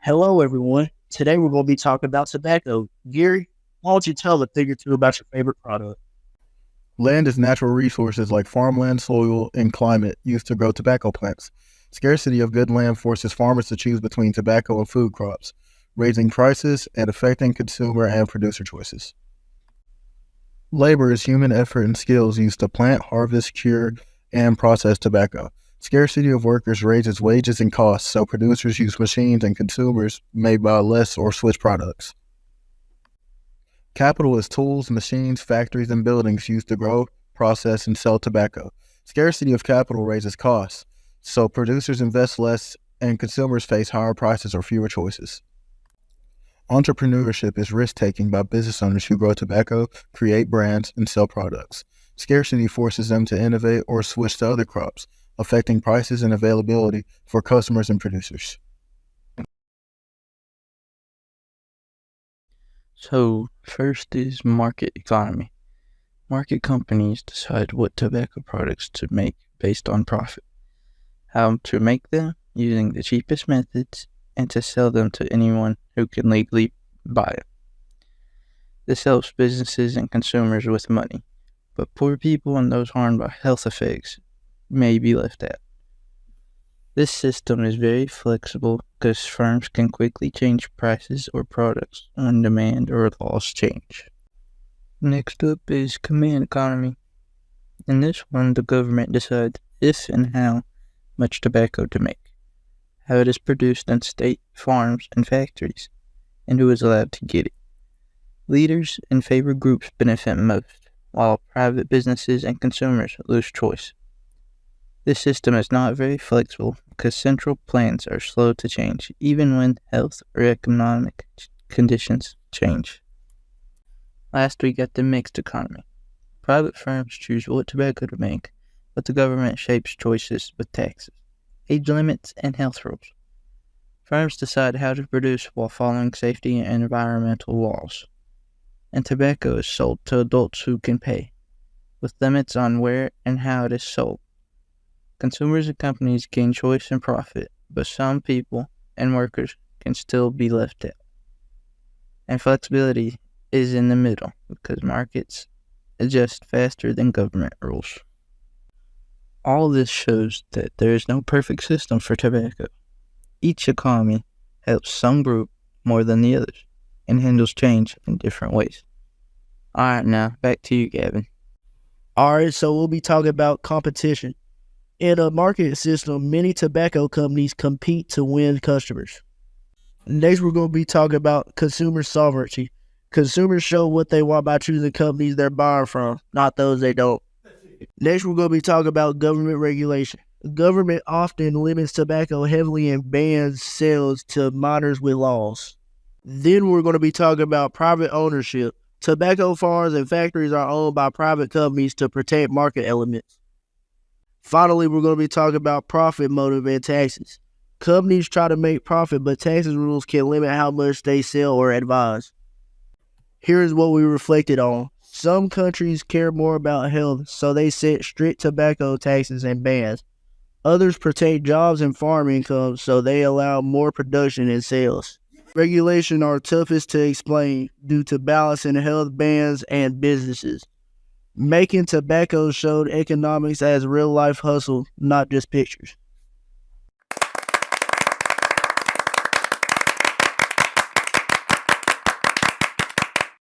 Hello, everyone. Today we're going to be talking about tobacco. Gary, why don't you tell a thing or two about your favorite product? Land is natural resources like farmland, soil, and climate used to grow tobacco plants. Scarcity of good land forces farmers to choose between tobacco and food crops, raising prices and affecting consumer and producer choices. Labor is human effort and skills used to plant, harvest, cure, and process tobacco. Scarcity of workers raises wages and costs, so producers use machines and consumers may buy less or switch products. Capital is tools, machines, factories, and buildings used to grow, process, and sell tobacco. Scarcity of capital raises costs, so producers invest less and consumers face higher prices or fewer choices. Entrepreneurship is risk-taking by business owners who grow tobacco, create brands, and sell products. Scarcity forces them to innovate or switch to other crops, affecting prices and availability for customers and producers. So, first is market economy. Market companies decide what tobacco products to make based on profit, how to make them using the cheapest methods, and to sell them to anyone who can legally buy it. This helps businesses and consumers with money, but poor people and those harmed by health effects may be left out. This system is very flexible because firms can quickly change prices or products when demand or laws change. Next up is command economy. In this one, the government decides if and how much tobacco to make, how it is produced in state farms and factories, and who is allowed to get it. Leaders and favored groups benefit most, while private businesses and consumers lose choice. This system is not very flexible because central plans are slow to change, even when health or economic conditions change. Last, we got the mixed economy. Private firms choose what tobacco to make, but the government shapes choices with taxes, age limits, and health rules. Firms decide how to produce while following safety and environmental laws. And tobacco is sold to adults who can pay, with limits on where and how it is sold. Consumers and companies gain choice and profit, but some people and workers can still be left out. And flexibility is in the middle because markets adjust faster than government rules. All this shows that there is no perfect system for tobacco. Each economy helps some group more than the others and handles change in different ways. Alright, now back to you, Gavin. All right, so we'll be talking about competition. In a market system, many tobacco companies compete to win customers. Next, we're going to be talking about consumer sovereignty. Consumers show what they want by choosing companies they're buying from, not those they don't. Next, we're going to be talking about government regulation. Government often limits tobacco heavily and bans sales to minors with laws. Then we're going to be talking about private ownership. Tobacco farms and factories are owned by private companies to protect market elements. Finally, we're going to be talking about profit motive and taxes. Companies try to make profit, but taxes rules can limit how much they sell or advise. Here's what we reflected on. Some countries care more about health, so they set strict tobacco taxes and bans. Others protect jobs and farm income, so they allow more production and sales. Regulations are toughest to explain due to balancing health bans and businesses. Making tobacco showed economics as real-life hustle, not just pictures.